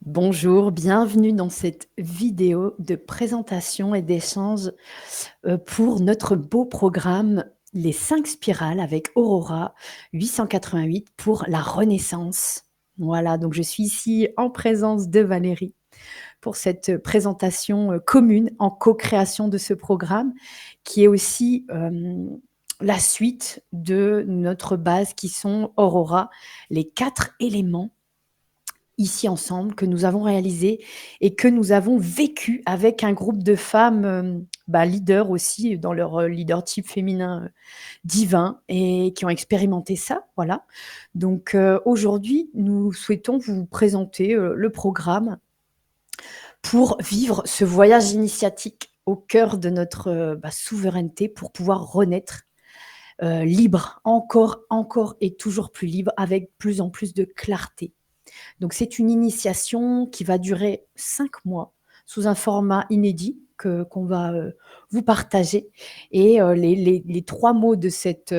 Bonjour, bienvenue dans cette vidéo de présentation et d'échange, pour notre beau programme Les 5 spirales avec Aurora 888 pour la renaissance. Voilà, donc je suis ici en présence de Valérie pour cette présentation, commune en co-création de ce programme qui est aussi, la suite de notre base qui sont Aurora, les 4 éléments ici ensemble, que nous avons réalisé et que nous avons vécu avec un groupe de femmes, leaders aussi dans leur, leadership féminin, divin et qui ont expérimenté ça, voilà. Donc, aujourd'hui, nous souhaitons vous présenter, le programme pour vivre ce voyage initiatique au cœur de notre, souveraineté pour pouvoir renaître, libre, encore et toujours plus libre avec plus en plus de clarté. Donc c'est une initiation qui va durer 5 mois sous un format inédit qu'on va, vous partager et les 3 mots de cette,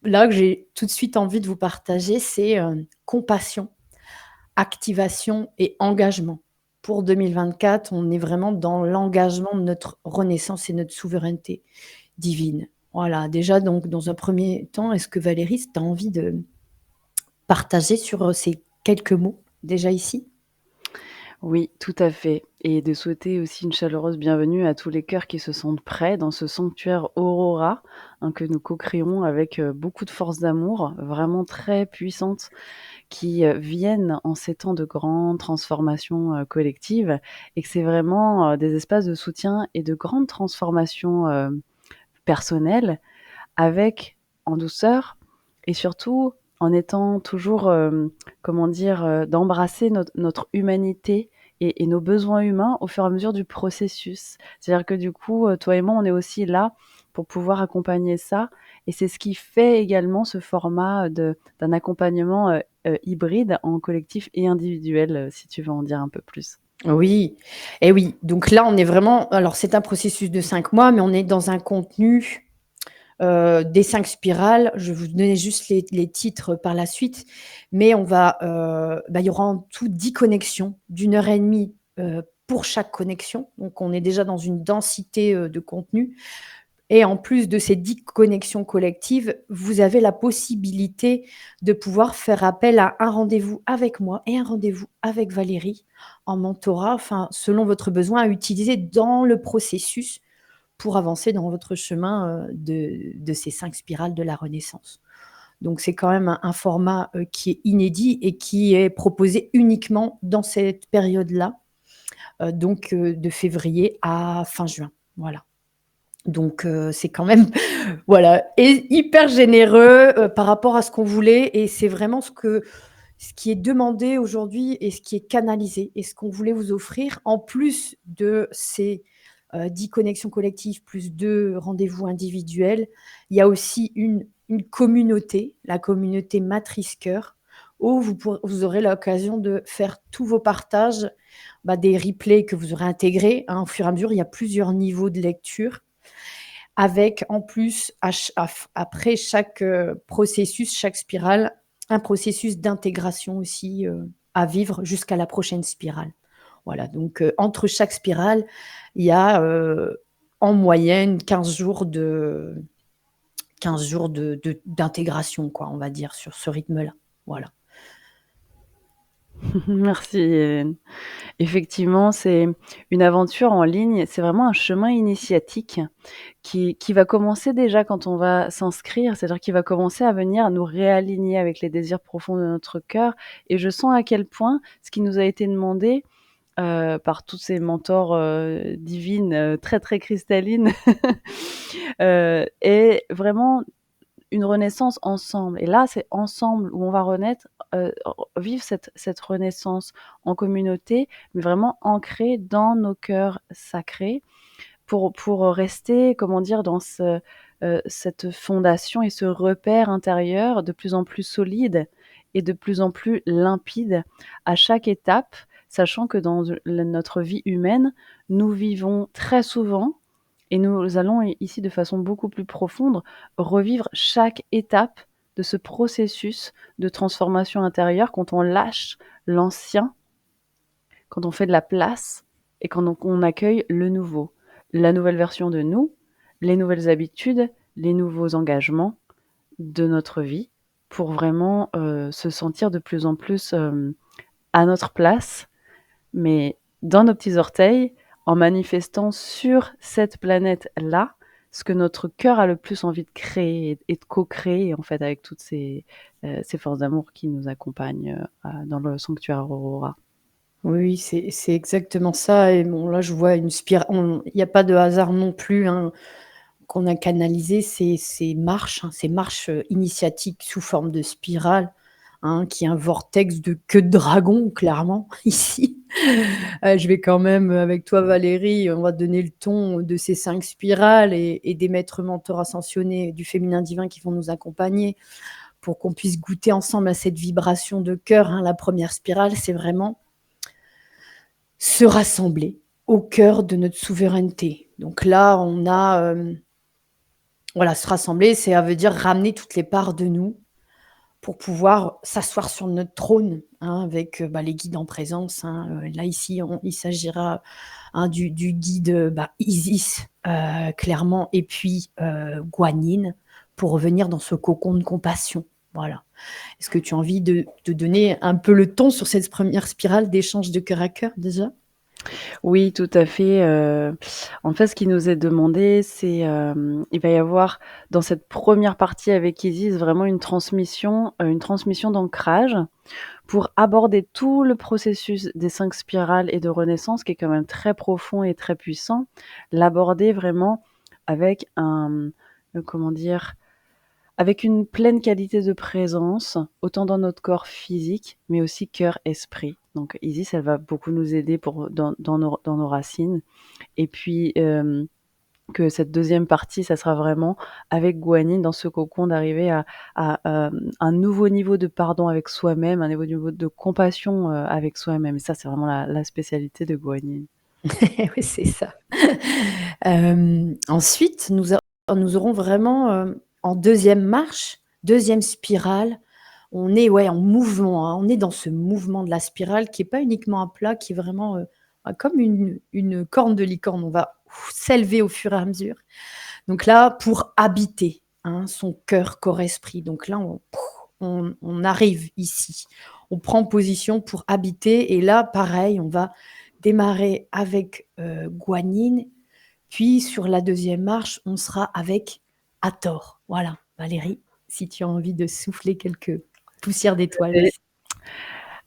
là que j'ai tout de suite envie de vous partager, c'est, compassion, activation et engagement. Pour 2024, on est vraiment dans l'engagement de notre renaissance et notre souveraineté divine. Voilà, déjà donc dans un premier temps, est-ce que Valérie, tu as envie de partager sur, ces quelques mots déjà ici? Oui, tout à fait, et de souhaiter aussi une chaleureuse bienvenue à tous les cœurs qui se sentent prêts dans ce sanctuaire Aurora, que nous co-créons avec, beaucoup de force d'amour, vraiment très puissantes, qui, viennent en ces temps de grandes transformations, collectives, et que c'est vraiment, des espaces de soutien et de grandes transformations, personnelles, avec en douceur et surtout en étant toujours, comment dire? D'embrasser notre humanité et nos besoins humains au fur et à mesure du processus. C'est-à-dire que du coup, toi et moi, on est aussi là pour pouvoir accompagner ça, et c'est ce qui fait également ce format d'un accompagnement, hybride en collectif et individuel, si tu veux en dire un peu plus. Oui et oui, donc là, on est vraiment alors c'est un processus de 5 mois, mais on est dans un contenu, des 5 spirales. Je vais vous donner juste les titres par la suite, mais on va, il y aura en tout 10 connexions d'1 heure et demie, pour chaque connexion. Donc on est déjà dans une densité, de contenu. Et en plus de ces 10 connexions collectives, vous avez la possibilité de pouvoir faire appel à un rendez-vous avec moi et un rendez-vous avec Valérie en mentorat, enfin, selon votre besoin à utiliser dans le processus pour avancer dans votre chemin, de ces 5 spirales de la renaissance. Donc c'est quand même un format, qui est inédit et qui est proposé uniquement dans cette période-là, de février à fin juin. Voilà. Donc c'est quand même voilà et hyper généreux, par rapport à ce qu'on voulait et c'est vraiment ce qui est demandé aujourd'hui et ce qui est canalisé et ce qu'on voulait vous offrir en plus de ces, 10 connexions collectives plus 2 rendez-vous individuels. Il y a aussi une communauté, la communauté Matrice Cœur, où vous aurez l'occasion de faire tous vos partages, des replays que vous aurez intégrés, hein, au fur et à mesure. Il y a plusieurs niveaux de lecture avec en plus après chaque, processus, chaque spirale, un processus d'intégration aussi, à vivre jusqu'à la prochaine spirale. Voilà, donc entre chaque spirale, il y a, en moyenne 15 jours d'intégration quoi, on va dire sur ce rythme-là. Voilà. Merci Hélène. Effectivement, c'est une aventure en ligne, c'est vraiment un chemin initiatique qui va commencer déjà quand on va s'inscrire, c'est-à-dire qu'il va commencer à venir nous réaligner avec les désirs profonds de notre cœur, et je sens à quel point ce qui nous a été demandé, par tous ces mentors, divines, très, très cristallines, est vraiment une renaissance ensemble, et là, c'est ensemble où on va renaître, vivre cette renaissance en communauté, mais vraiment ancrée dans nos cœurs sacrés pour rester, comment dire, dans cette fondation et ce repère intérieur de plus en plus solide et de plus en plus limpide à chaque étape, sachant que dans notre vie humaine, nous vivons très souvent, et nous allons ici de façon beaucoup plus profonde revivre chaque étape de ce processus de transformation intérieure quand on lâche l'ancien quand on fait de la place et quand on accueille le nouveau, la nouvelle version de nous, les nouvelles habitudes, les nouveaux engagements de notre vie pour vraiment, se sentir de plus en plus, à notre place, mais dans nos petits orteils, en manifestant sur cette planète-là, ce que notre cœur a le plus envie de créer et de co-créer, en fait, avec toutes ces forces d'amour qui nous accompagnent, dans le sanctuaire Aurora. Oui, c'est exactement ça et bon, là, je vois une spirale. Il y a pas de hasard non plus, hein, qu'on a canalisé ces marches, hein, ces marches, initiatiques sous forme de spirale, hein, qui est un vortex de queue de dragon, clairement, ici. Je vais quand même, avec toi, Valérie, on va donner le ton de ces 5 spirales et des maîtres mentors ascensionnés du féminin divin qui vont nous accompagner pour qu'on puisse goûter ensemble à cette vibration de cœur, hein. La première spirale, c'est vraiment se rassembler au cœur de notre souveraineté. Donc là, on a, voilà, se rassembler, ça veut dire ramener toutes les parts de nous pour pouvoir s'asseoir sur notre trône, hein, avec, les guides en présence, hein. Là, ici, il s'agira, hein, du guide, Isis, clairement, et puis, Guanyin, pour revenir dans ce cocon de compassion. Voilà. Est-ce que tu as envie de donner un peu le ton sur cette première spirale d'échange de cœur à cœur, déjà? Oui, tout à fait, en fait, ce qui nous est demandé, c'est, il va y avoir dans cette première partie avec Isis vraiment une transmission d'ancrage pour aborder tout le processus des 5 spirales et de renaissance qui est quand même très profond et très puissant. L'aborder vraiment avec comment dire? Avec une pleine qualité de présence, autant dans notre corps physique, mais aussi cœur, esprit. Donc Isis, elle va beaucoup nous aider pour dans nos racines et puis, que cette deuxième partie, ça sera vraiment avec Guanyin dans ce cocon d'arriver à un nouveau niveau de pardon avec soi-même, un nouveau niveau de compassion, avec soi-même et ça, c'est vraiment la spécialité de Guanyin. Oui, c'est ça. Ensuite, nous aurons vraiment, en deuxième marche, deuxième spirale, on est, ouais, en mouvement, hein. On est dans ce mouvement de la spirale qui est pas uniquement un plat, qui est vraiment, comme une corne de licorne. On va s'élever au fur et à mesure. Donc là, pour habiter, hein, son cœur, corps, esprit. Donc là, on arrive ici. On prend position pour habiter et là, pareil, on va démarrer avec, Guanyin, puis sur la deuxième marche, on sera avec Hathor. Voilà, Valérie, si tu as envie de souffler quelques poussières d'étoiles, Et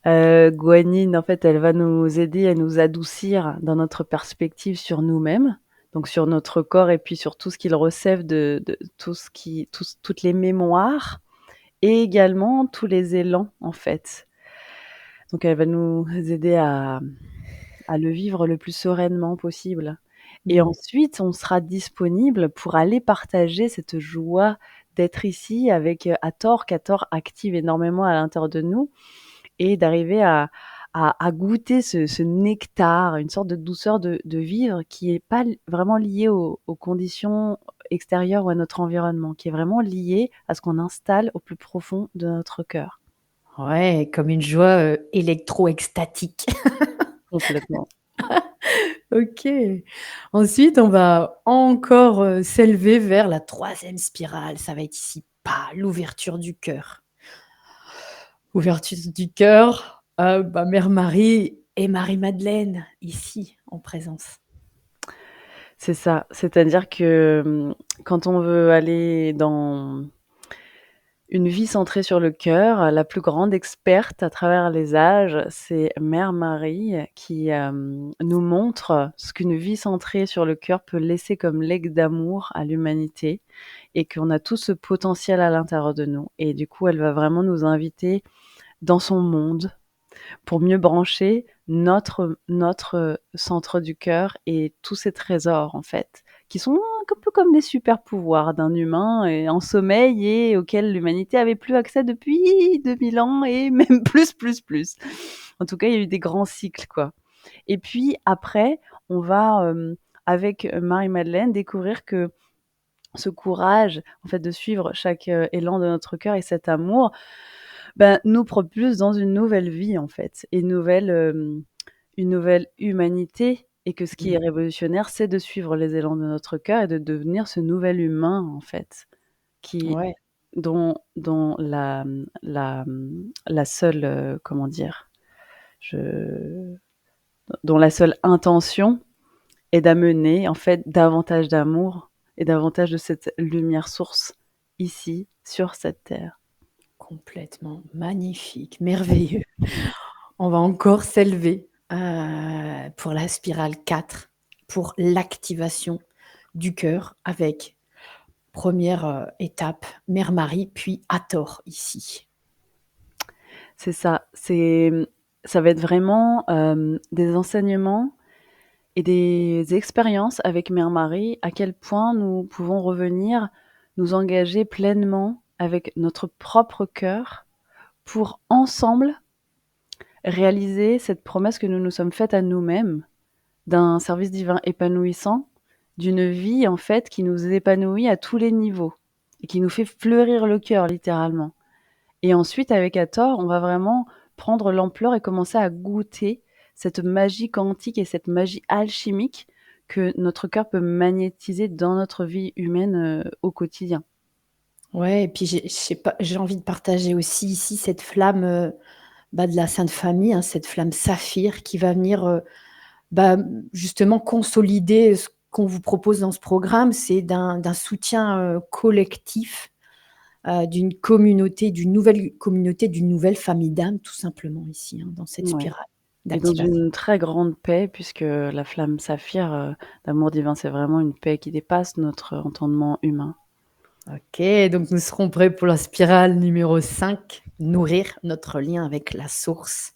vas-y. Guanyin, en fait, elle va nous aider à nous adoucir dans notre perspective sur nous-mêmes, donc sur notre corps et puis sur tout ce qu'il recèle de tout ce qui toutes les mémoires et également tous les élans, en fait. Donc elle va nous aider à le vivre le plus sereinement possible et Mmh. ensuite, on sera disponible pour aller partager cette joie d'être ici avec, Hathor, qu'Hathor active énormément à l'intérieur de nous et d'arriver à goûter ce nectar, une sorte de douceur de vivre qui est pas vraiment liée aux conditions extérieures ou à notre environnement, qui est vraiment liée à ce qu'on installe au plus profond de notre cœur. Ouais, comme une joie, électro-extatique. Complètement. OK. Ensuite, on va encore, s'élever vers la troisième spirale. Ça va être ici, l'ouverture du cœur. Ouverture du cœur, Mère Marie et Marie-Madeleine, ici, en présence. C'est ça, c'est-à-dire que, quand on veut aller dans une vie centrée sur le cœur, la plus grande experte à travers les âges, c'est Mère Marie qui, nous montre ce qu'une vie centrée sur le cœur peut laisser comme legs d'amour à l'humanité et qu'on a tout ce potentiel à l'intérieur de nous et du coup, elle va vraiment nous inviter dans son monde pour mieux brancher notre centre du cœur et tous ces trésors, en fait, qui sont un peu comme des super pouvoirs d'un humain et en sommeil et auxquels l'humanité avait plus accès depuis 2000 ans et même plus, plus, plus. En tout cas, il y a eu des grands cycles, quoi. Et puis après, on va, avec Marie-Madeleine, découvrir que ce courage, en fait, de suivre chaque, élan de notre cœur et cet amour, nous propulse dans une nouvelle vie, en fait et une nouvelle, une nouvelle humanité et que ce qui Mmh. est révolutionnaire, c'est de suivre les élans de notre cœur et de devenir ce nouvel humain, en fait, qui Ouais. dont la seule, comment dire? Je dont la seule intention est d'amener, en fait, davantage d'amour et davantage de cette lumière source ici, sur cette terre. Complètement. Magnifique, merveilleux. On va encore s'élever, pour la spirale 4, pour l'activation du cœur avec première étape, Mère Marie, puis Hathor ici. C'est ça, ça va être vraiment, des enseignements et des expériences avec Mère Marie, à quel point nous pouvons revenir nous engager pleinement avec notre propre cœur pour ensemble réaliser cette promesse que nous nous sommes faite à nous-mêmes d'un service divin épanouissant, d'une vie en fait qui nous épanouit à tous les niveaux et qui nous fait fleurir le cœur littéralement. Et ensuite avec Hathor, on va vraiment prendre l'ampleur et commencer à goûter cette magie quantique et cette magie alchimique que notre cœur peut magnétiser dans notre vie humaine, au quotidien. Ouais et puis j'ai je sais pas, j'ai envie de partager aussi ici cette flamme, de la Sainte Famille, hein, cette flamme saphir qui va venir, justement consolider ce qu'on vous propose dans ce programme. C'est d'un soutien, collectif, d'une nouvelle communauté, d'une nouvelle famille d'âmes tout simplement ici, hein, dans cette Ouais. spirale Et dans d'activation. une très grande paix puisque la flamme saphir, d'amour divin, c'est vraiment une paix qui dépasse notre entendement humain. OK, donc nous serons prêts pour la spirale numéro 5, nourrir notre lien avec la source.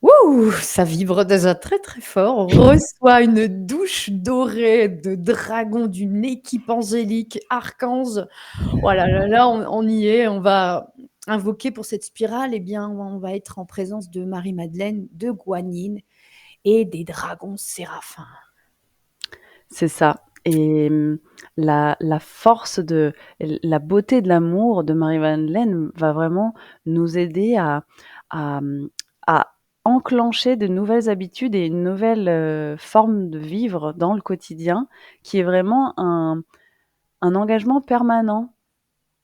Ouh! Ça vibre déjà très, très fort. On reçoit une douche dorée de dragons, d'une équipe angélique, archange. Oh là là là, on y est, on va invoquer pour cette spirale, eh bien, on va être en présence de Marie-Madeleine, de Guanine et des dragons séraphins. C'est ça et la force de la beauté de l'amour de Marie-Madeleine va vraiment nous aider à, à enclencher de nouvelles habitudes et une nouvelle, forme de vivre dans le quotidien qui est vraiment un engagement permanent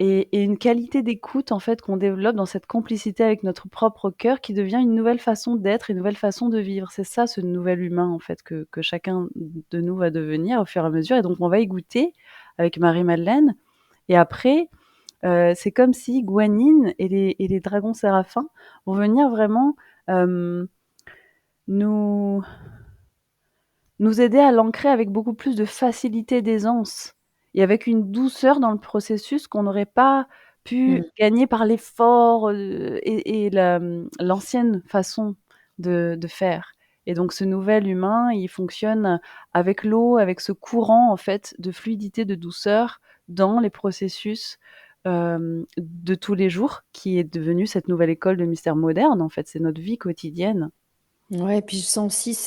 et une qualité d'écoute, en fait, qu'on développe dans cette complicité avec notre propre cœur qui devient une nouvelle façon d'être, une nouvelle façon de vivre. C'est ça, ce nouvel humain, en fait, que chacun de nous va devenir au fur et à mesure et donc on va y goûter avec Marie-Madeleine et après, c'est comme si Guanine et les dragons séraphins vont venir vraiment, hem, nous nous aider à l'ancrer avec beaucoup plus de facilité, d'aisance et avec une douceur dans le processus qu'on n'aurait pas pu Mmh. gagner par l'effort, et l'ancienne façon de faire et donc ce nouvel humain, il fonctionne avec l'eau, avec ce courant en fait de fluidité, de douceur dans les processus, de tous les jours qui est devenue cette nouvelle école de mystère moderne en fait, c'est notre vie quotidienne. Ouais, et puis je sens aussi,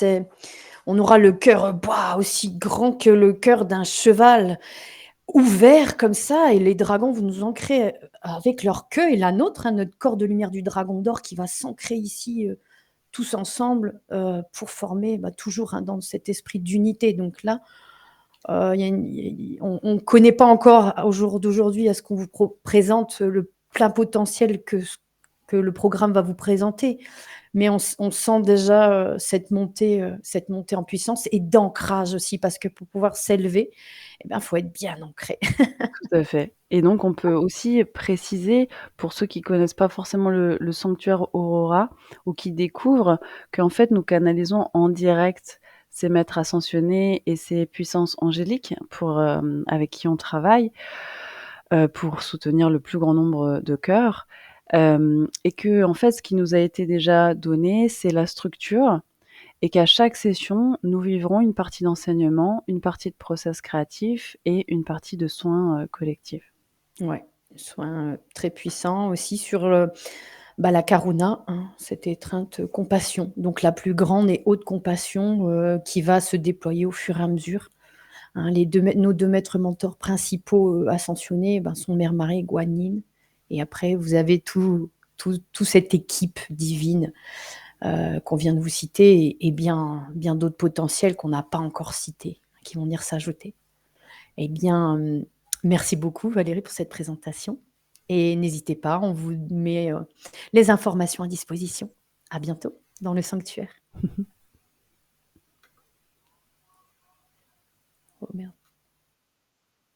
on aura le cœur, aussi grand que le cœur d'un cheval, ouvert comme ça et les dragons vont nous ancrer, avec leur queue et la nôtre, hein, notre corps de lumière du dragon d'or qui va s'ancrer ici, tous ensemble, pour former, toujours, hein, dans cet esprit d'unité. Donc là, il y a une il on connaît pas encore au jour d'aujourd'hui à ce qu'on vous présente le plein potentiel que le programme va vous présenter. Mais on sent déjà, cette montée en puissance et d'ancrage aussi parce que pour pouvoir s'élever, faut être bien ancré. Tout à fait et donc on peut aussi préciser, pour ceux qui connaissent pas forcément le sanctuaire Aurora ou qui découvrent qu'en fait nous canalisons en direct ces maîtres ascensionnés et ces puissances angéliques pour, avec qui on travaille, pour soutenir le plus grand nombre de cœurs, et qu'en fait ce qui nous a été déjà donné, c'est la structure et qu'à chaque session, nous vivrons une partie d'enseignement, une partie de process créatif et une partie de soins, collectifs. Ouais, soin, très puissant aussi sur, la karuna, hein, cette étreinte compassion, donc la plus grande et haute compassion, qui va se déployer au fur et à mesure, hein. Nos 2 maîtres mentors principaux, ascensionnés, sont Mère Marie et Guanyin et après vous avez toute cette équipe divine, qu'on vient de vous citer et bien d'autres potentiels qu'on n'a pas encore cités, qui vont venir s'ajouter. Eh bien, merci beaucoup Valérie pour cette présentation et n'hésitez pas, on vous met, les informations à disposition. À bientôt dans le sanctuaire.